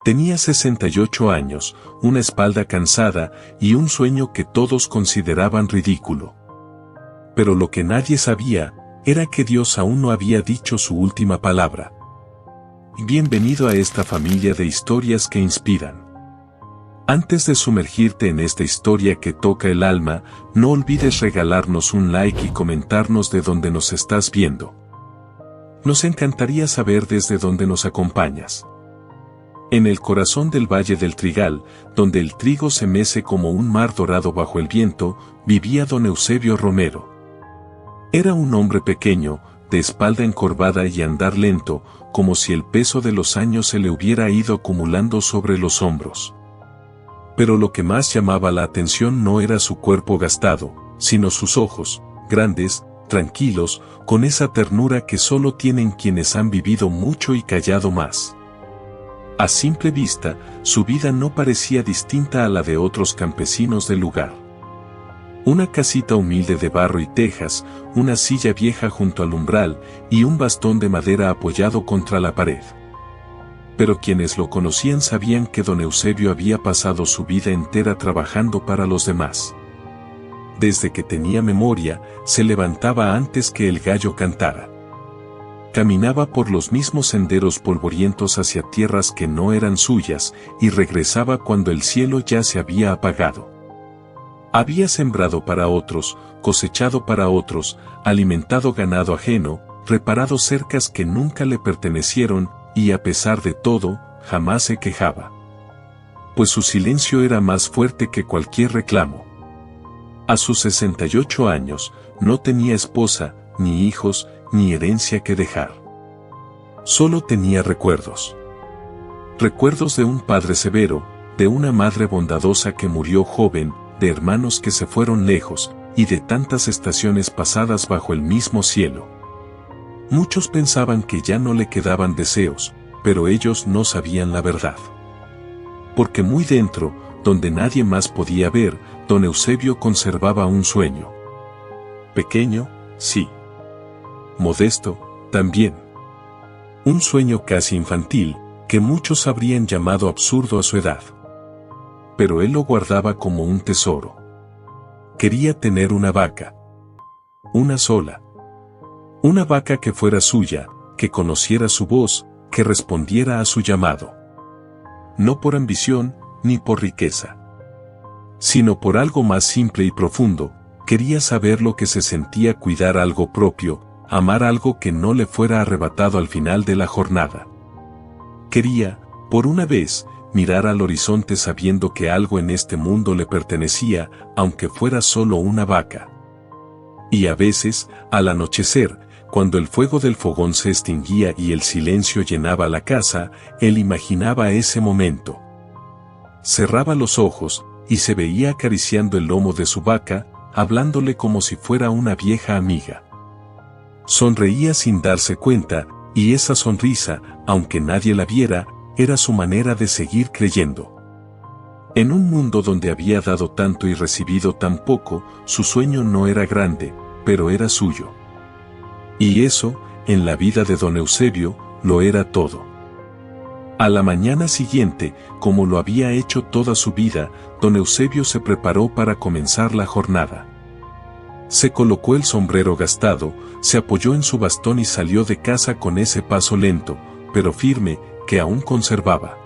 Tenía 68 años, una espalda cansada y un sueño que todos consideraban ridículo. Pero lo que nadie sabía era que Dios aún no había dicho su última palabra. Bienvenido a esta familia de historias que inspiran. Antes de sumergirte en esta historia que toca el alma, no olvides regalarnos un like y comentarnos de dónde nos estás viendo. Nos encantaría saber desde dónde nos acompañas. En el corazón del Valle del Trigal, donde el trigo se mece como un mar dorado bajo el viento, vivía don Eusebio Romero. Era un hombre pequeño, de espalda encorvada y andar lento, como si el peso de los años se le hubiera ido acumulando sobre los hombros. Pero lo que más llamaba la atención no era su cuerpo gastado, sino sus ojos, grandes, tranquilos, con esa ternura que solo tienen quienes han vivido mucho y callado más. A simple vista, su vida no parecía distinta a la de otros campesinos del lugar. Una casita humilde de barro y tejas, una silla vieja junto al umbral y un bastón de madera apoyado contra la pared. Pero quienes lo conocían sabían que don Eusebio había pasado su vida entera trabajando para los demás. Desde que tenía memoria, se levantaba antes que el gallo cantara. Caminaba por los mismos senderos polvorientos hacia tierras que no eran suyas, y regresaba cuando el cielo ya se había apagado. Había sembrado para otros, cosechado para otros, alimentado ganado ajeno, reparado cercas que nunca le pertenecieron, y a pesar de todo, jamás se quejaba. Pues su silencio era más fuerte que cualquier reclamo. A sus 68 años, no tenía esposa, ni hijos, ni herencia que dejar. Solo tenía recuerdos. Recuerdos de un padre severo, de una madre bondadosa que murió joven, de hermanos que se fueron lejos, y de tantas estaciones pasadas bajo el mismo cielo. Muchos pensaban que ya no le quedaban deseos, pero ellos no sabían la verdad. Porque muy dentro, donde nadie más podía ver, don Eusebio conservaba un sueño. Pequeño, sí. Modesto, también. Un sueño casi infantil, que muchos habrían llamado absurdo a su edad. Pero él lo guardaba como un tesoro. Quería tener una vaca. Una sola. Una vaca que fuera suya, que conociera su voz, que respondiera a su llamado. No por ambición, ni por riqueza. Sino por algo más simple y profundo, quería saber lo que se sentía cuidar algo propio, amar algo que no le fuera arrebatado al final de la jornada. Quería, por una vez, mirar al horizonte sabiendo que algo en este mundo le pertenecía, aunque fuera solo una vaca. Y a veces, al anochecer, cuando el fuego del fogón se extinguía y el silencio llenaba la casa, él imaginaba ese momento. Cerraba los ojos, y se veía acariciando el lomo de su vaca, hablándole como si fuera una vieja amiga. Sonreía sin darse cuenta, y esa sonrisa, aunque nadie la viera, era su manera de seguir creyendo. En un mundo donde había dado tanto y recibido tan poco, su sueño no era grande, pero era suyo. Y eso, en la vida de don Eusebio, lo era todo. A la mañana siguiente, como lo había hecho toda su vida, don Eusebio se preparó para comenzar la jornada. Se colocó el sombrero gastado, se apoyó en su bastón y salió de casa con ese paso lento, pero firme, que aún conservaba.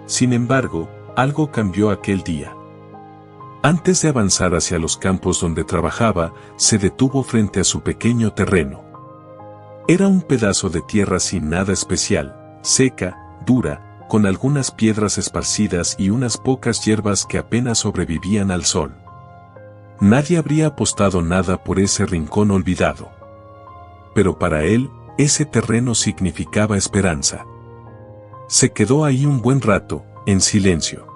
Sin embargo, algo cambió aquel día. Antes de avanzar hacia los campos donde trabajaba, se detuvo frente a su pequeño terreno. Era un pedazo de tierra sin nada especial, seca, dura, con algunas piedras esparcidas y unas pocas hierbas que apenas sobrevivían al sol. Nadie habría apostado nada por ese rincón olvidado. Pero para él, ese terreno significaba esperanza. Se quedó ahí un buen rato, en silencio.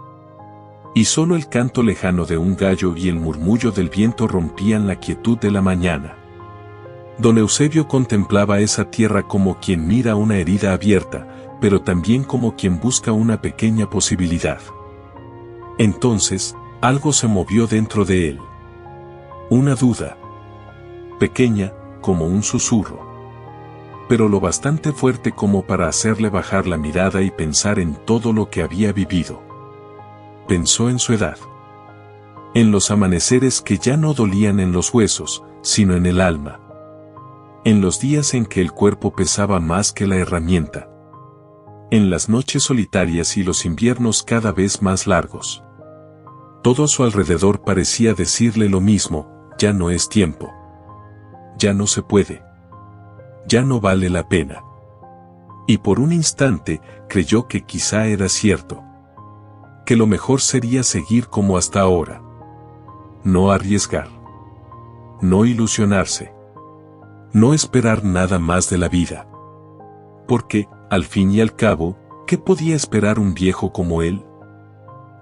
Y solo el canto lejano de un gallo y el murmullo del viento rompían la quietud de la mañana. Don Eusebio contemplaba esa tierra como quien mira una herida abierta, pero también como quien busca una pequeña posibilidad. Entonces, algo se movió dentro de él. Una duda. Pequeña, como un susurro. pero lo bastante fuerte como para hacerle bajar la mirada y pensar en todo lo que había vivido. Pensó en su edad, en los amaneceres que ya no dolían en los huesos, sino en el alma, en los días en que el cuerpo pesaba más que la herramienta, en las noches solitarias y los inviernos cada vez más largos. Todo a su alrededor parecía decirle lo mismo: ya no es tiempo, ya no se puede, ya no vale la pena. Y por un instante creyó que quizá era cierto, que lo mejor sería seguir como hasta ahora. No arriesgar, no ilusionarse, no esperar nada más de la vida. Porque, al fin y al cabo, ¿qué podía esperar un viejo como él?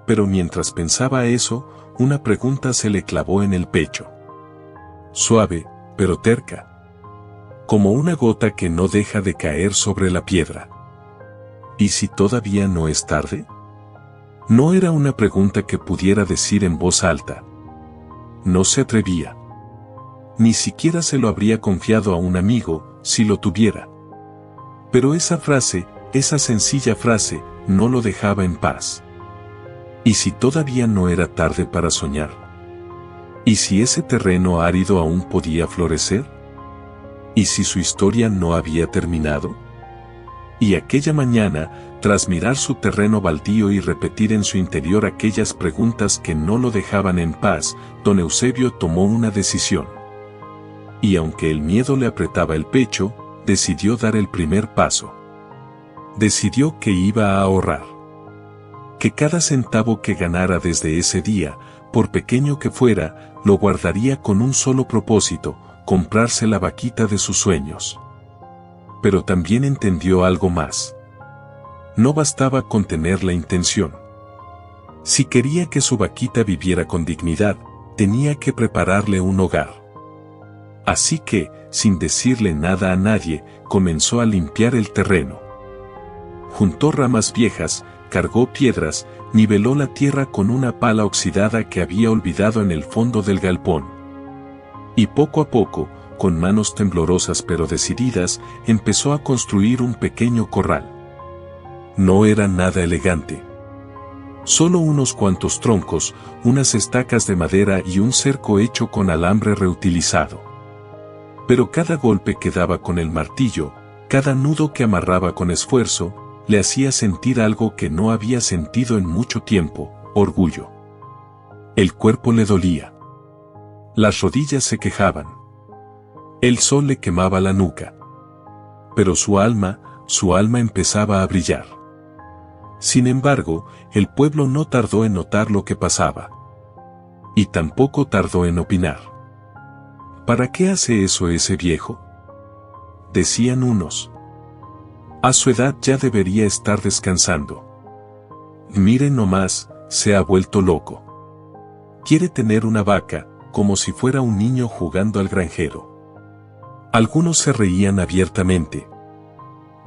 Pero mientras pensaba eso, una pregunta se le clavó en el pecho. Suave, pero terca, como una gota que no deja de caer sobre la piedra. ¿Y si todavía no es tarde? No era una pregunta que pudiera decir en voz alta. No se atrevía. Ni siquiera se lo habría confiado a un amigo, si lo tuviera. Pero esa frase, esa sencilla frase, no lo dejaba en paz. ¿Y si todavía no era tarde para soñar? ¿Y si ese terreno árido aún podía florecer? ¿Y si su historia no había terminado? Y aquella mañana, tras mirar su terreno baldío y repetir en su interior aquellas preguntas que no lo dejaban en paz, don Eusebio tomó una decisión. Y aunque el miedo le apretaba el pecho, decidió dar el primer paso. Decidió que iba a ahorrar. Que cada centavo que ganara desde ese día, por pequeño que fuera, lo guardaría con un solo propósito: comprarse la vaquita de sus sueños. Pero también entendió algo más. No bastaba con tener la intención. Si quería que su vaquita viviera con dignidad, tenía que prepararle un hogar. Así que, sin decirle nada a nadie, comenzó a limpiar el terreno. Juntó ramas viejas, cargó piedras, niveló la tierra con una pala oxidada que había olvidado en el fondo del galpón. Y poco a poco, con manos temblorosas pero decididas, empezó a construir un pequeño corral. No era nada elegante. Solo unos cuantos troncos, unas estacas de madera y un cerco hecho con alambre reutilizado. Pero cada golpe que daba con el martillo, cada nudo que amarraba con esfuerzo, le hacía sentir algo que no había sentido en mucho tiempo: orgullo. El cuerpo le dolía. Las rodillas se quejaban. El sol le quemaba la nuca. Pero su alma empezaba a brillar. Sin embargo, el pueblo no tardó en notar lo que pasaba. Y tampoco tardó en opinar. ¿Para qué hace eso ese viejo?, decían unos. A su edad ya debería estar descansando. Miren nomás, se ha vuelto loco. Quiere tener una vaca, como si fuera un niño jugando al granjero. Algunos se reían abiertamente.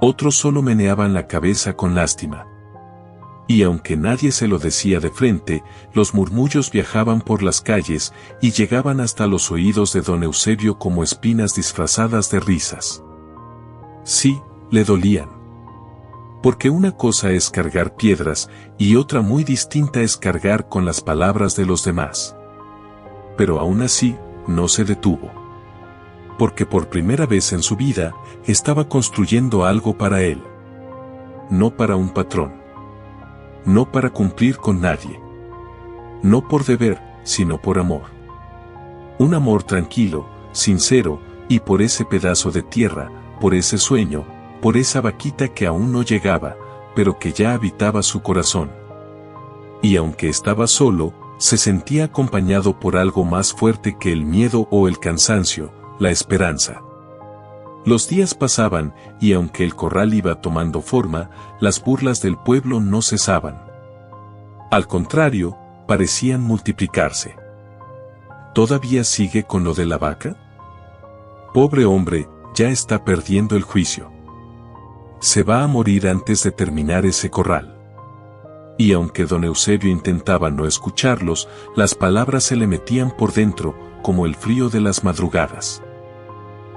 Otros solo meneaban la cabeza con lástima. Y aunque nadie se lo decía de frente, los murmullos viajaban por las calles y llegaban hasta los oídos de don Eusebio como espinas disfrazadas de risas. Sí, le dolían. Porque una cosa es cargar piedras y otra muy distinta es cargar con las palabras de los demás. Pero aún así, no se detuvo. Porque por primera vez en su vida, estaba construyendo algo para él. No para un patrón. No para cumplir con nadie. No por deber, sino por amor. Un amor tranquilo, sincero, y por ese pedazo de tierra, por ese sueño, por esa vaquita que aún no llegaba, pero que ya habitaba su corazón. Y aunque estaba solo, se sentía acompañado por algo más fuerte que el miedo o el cansancio: la esperanza. Los días pasaban, y aunque el corral iba tomando forma, las burlas del pueblo no cesaban. Al contrario, parecían multiplicarse. ¿Todavía sigue con lo de la vaca? Pobre hombre, ya está perdiendo el juicio. Se va a morir antes de terminar ese corral. Y aunque don Eusebio intentaba no escucharlos, las palabras se le metían por dentro, como el frío de las madrugadas.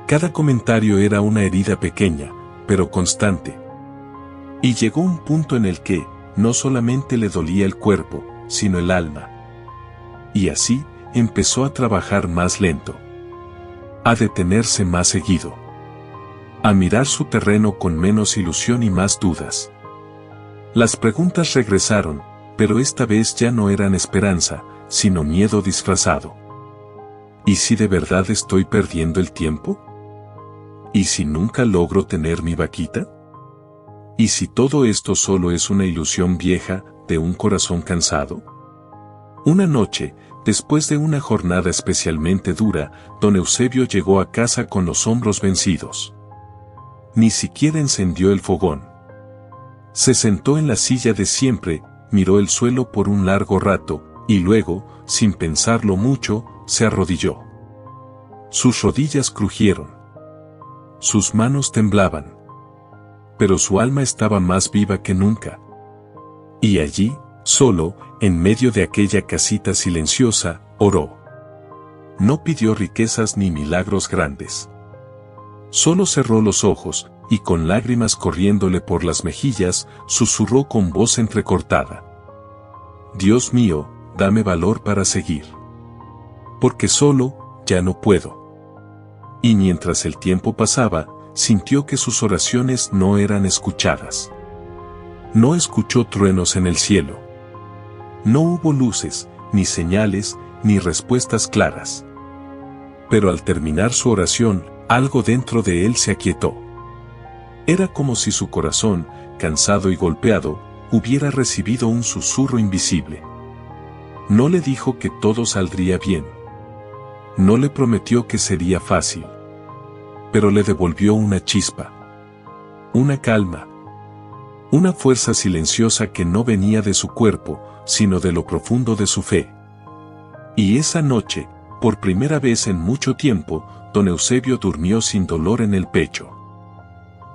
Cada comentario era una herida pequeña, pero constante. Y llegó un punto en el que, no solamente le dolía el cuerpo, sino el alma. Y así, empezó a trabajar más lento. A detenerse más seguido. A mirar su terreno con menos ilusión y más dudas. Las preguntas regresaron, pero esta vez ya no eran esperanza, sino miedo disfrazado. ¿Y si de verdad estoy perdiendo el tiempo? ¿Y si nunca logro tener mi vaquita? ¿Y si todo esto solo es una ilusión vieja, de un corazón cansado? Una noche, después de una jornada especialmente dura, don Eusebio llegó a casa con los hombros vencidos. Ni siquiera encendió el fogón. Se sentó en la silla de siempre, miró el suelo por un largo rato, y luego, sin pensarlo mucho, se arrodilló. Sus rodillas crujieron. Sus manos temblaban. Pero su alma estaba más viva que nunca. Y allí, solo, en medio de aquella casita silenciosa, oró. No pidió riquezas ni milagros grandes. Solo cerró los ojos, y con lágrimas corriéndole por las mejillas, susurró con voz entrecortada. Dios mío, dame valor para seguir. Porque solo, ya no puedo. Y mientras el tiempo pasaba, sintió que sus oraciones no eran escuchadas. No escuchó truenos en el cielo. No hubo luces, ni señales, ni respuestas claras. Pero al terminar su oración, algo dentro de él se aquietó. Era como si su corazón, cansado y golpeado, hubiera recibido un susurro invisible. No le dijo que todo saldría bien. No le prometió que sería fácil. Pero le devolvió una chispa. Una calma. Una fuerza silenciosa que no venía de su cuerpo, sino de lo profundo de su fe. Y esa noche, por primera vez en mucho tiempo, don Eusebio durmió sin dolor en el pecho.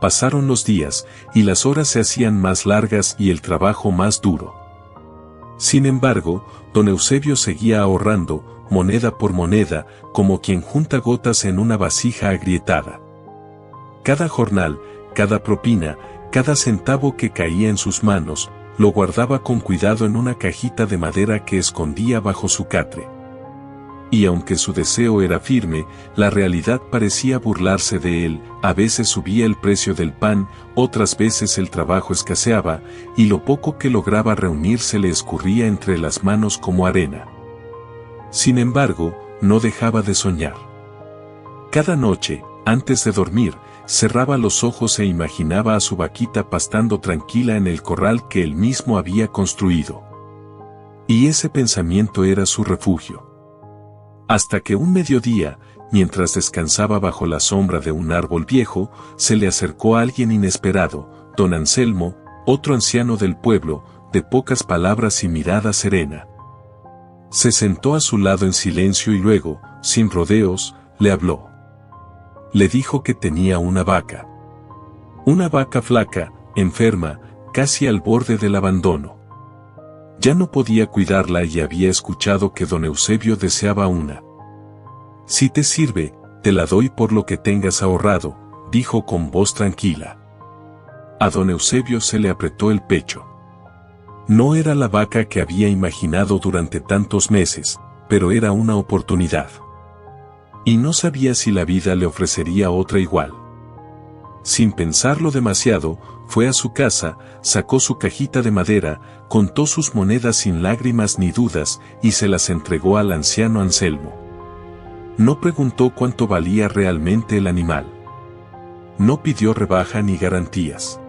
Pasaron los días, y las horas se hacían más largas y el trabajo más duro. Sin embargo, don Eusebio seguía ahorrando, moneda por moneda, como quien junta gotas en una vasija agrietada. Cada jornal, cada propina, cada centavo que caía en sus manos, lo guardaba con cuidado en una cajita de madera que escondía bajo su catre. Y aunque su deseo era firme, la realidad parecía burlarse de él, a veces subía el precio del pan, otras veces el trabajo escaseaba, y lo poco que lograba reunir se le escurría entre las manos como arena. Sin embargo, no dejaba de soñar. Cada noche, antes de dormir, cerraba los ojos e imaginaba a su vaquita pastando tranquila en el corral que él mismo había construido. Y ese pensamiento era su refugio. Hasta que un mediodía, mientras descansaba bajo la sombra de un árbol viejo, se le acercó alguien inesperado, don Anselmo, otro anciano del pueblo, de pocas palabras y mirada serena. Se sentó a su lado en silencio y luego, sin rodeos, le habló. Le dijo que tenía una vaca. Una vaca flaca, enferma, casi al borde del abandono. Ya no podía cuidarla y había escuchado que don Eusebio deseaba una. Si te sirve, te la doy por lo que tengas ahorrado, dijo con voz tranquila. A don Eusebio se le apretó el pecho. No era la vaca que había imaginado durante tantos meses, pero era una oportunidad. Y no sabía si la vida le ofrecería otra igual. Sin pensarlo demasiado, fue a su casa, sacó su cajita de madera, contó sus monedas sin lágrimas ni dudas, y se las entregó al anciano Anselmo. No preguntó cuánto valía realmente el animal. No pidió rebaja ni garantías.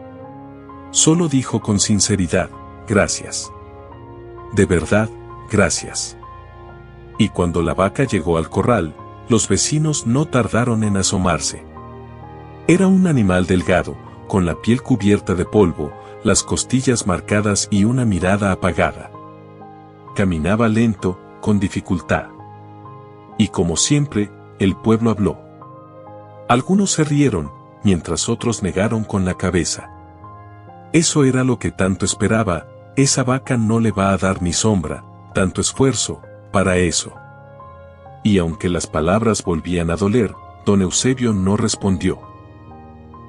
Solo dijo con sinceridad, gracias. De verdad, gracias. Y cuando la vaca llegó al corral, los vecinos no tardaron en asomarse. Era un animal delgado, con la piel cubierta de polvo, las costillas marcadas y una mirada apagada. Caminaba lento, con dificultad. Y como siempre, el pueblo habló. Algunos se rieron, mientras otros negaron con la cabeza. Eso era lo que tanto esperaba, esa vaca no le va a dar ni sombra, tanto esfuerzo, para eso. Y aunque las palabras volvían a doler, don Eusebio no respondió.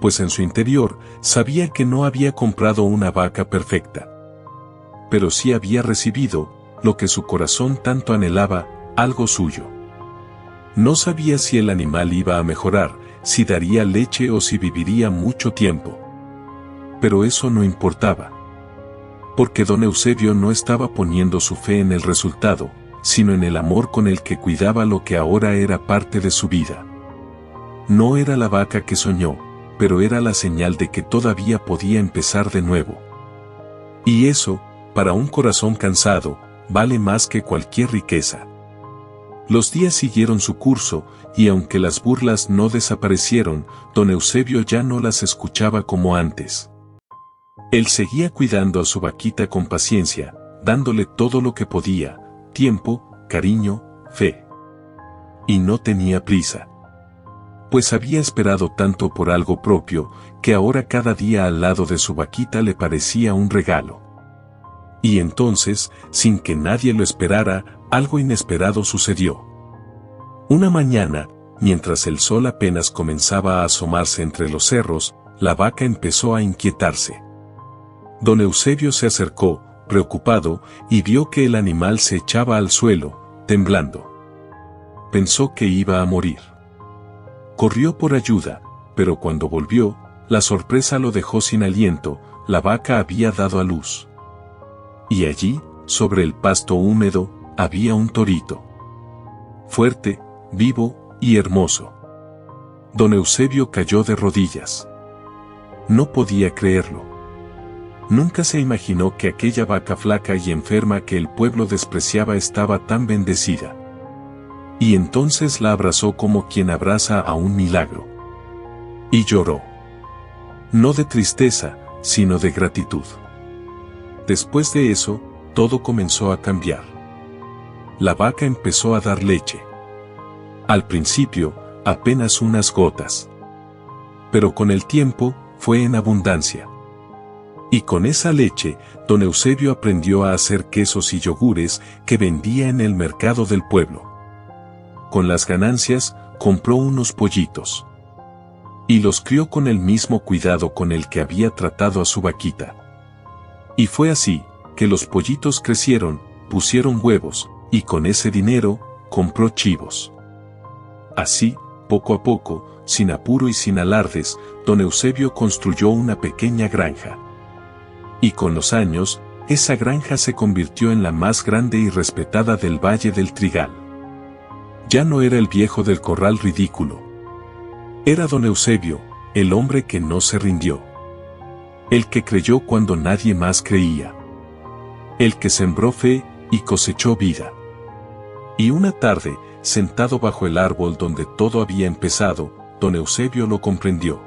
Pues en su interior sabía que no había comprado una vaca perfecta. Pero sí había recibido lo que su corazón tanto anhelaba, algo suyo. No sabía si el animal iba a mejorar, si daría leche o si viviría mucho tiempo. Pero eso no importaba. Porque don Eusebio no estaba poniendo su fe en el resultado, sino en el amor con el que cuidaba lo que ahora era parte de su vida. No era la vaca que soñó, pero era la señal de que todavía podía empezar de nuevo. Y eso, para un corazón cansado, vale más que cualquier riqueza. Los días siguieron su curso, y aunque las burlas no desaparecieron, don Eusebio ya no las escuchaba como antes. Él seguía cuidando a su vaquita con paciencia, dándole todo lo que podía, tiempo, cariño, fe. Y no tenía prisa. Pues había esperado tanto por algo propio, que ahora cada día al lado de su vaquita le parecía un regalo. Y entonces, sin que nadie lo esperara, algo inesperado sucedió. Una mañana, mientras el sol apenas comenzaba a asomarse entre los cerros, la vaca empezó a inquietarse. Don Eusebio se acercó, preocupado, y vio que el animal se echaba al suelo, temblando. Pensó que iba a morir. Corrió por ayuda, pero cuando volvió, la sorpresa lo dejó sin aliento, la vaca había dado a luz. Y allí, sobre el pasto húmedo, había un torito. Fuerte, vivo y hermoso. Don Eusebio cayó de rodillas. No podía creerlo. Nunca se imaginó que aquella vaca flaca y enferma que el pueblo despreciaba estaba tan bendecida. Y entonces la abrazó como quien abraza a un milagro. Y lloró. No de tristeza, sino de gratitud. Después de eso, todo comenzó a cambiar. La vaca empezó a dar leche. Al principio, apenas unas gotas. Pero con el tiempo, fue en abundancia. Y con esa leche, don Eusebio aprendió a hacer quesos y yogures que vendía en el mercado del pueblo. Con las ganancias, compró unos pollitos. Y los crió con el mismo cuidado con el que había tratado a su vaquita. Y fue así, que los pollitos crecieron, pusieron huevos, y con ese dinero, compró chivos. Así, poco a poco, sin apuro y sin alardes, don Eusebio construyó una pequeña granja. Y con los años, esa granja se convirtió en la más grande y respetada del Valle del Trigal. Ya no era el viejo del corral ridículo. Era don Eusebio, el hombre que no se rindió. El que creyó cuando nadie más creía. El que sembró fe y cosechó vida. Y una tarde, sentado bajo el árbol donde todo había empezado, don Eusebio lo comprendió.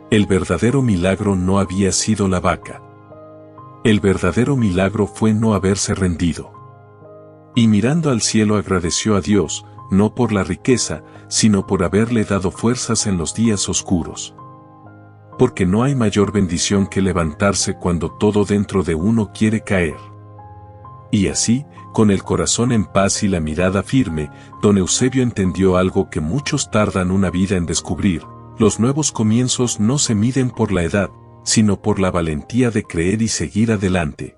El verdadero milagro no había sido la vaca. El verdadero milagro fue no haberse rendido. Y mirando al cielo agradeció a Dios, no por la riqueza, sino por haberle dado fuerzas en los días oscuros. Porque no hay mayor bendición que levantarse cuando todo dentro de uno quiere caer. Y así, con el corazón en paz y la mirada firme, don Eusebio entendió algo que muchos tardan una vida en descubrir: los nuevos comienzos no se miden por la edad, sino por la valentía de creer y seguir adelante.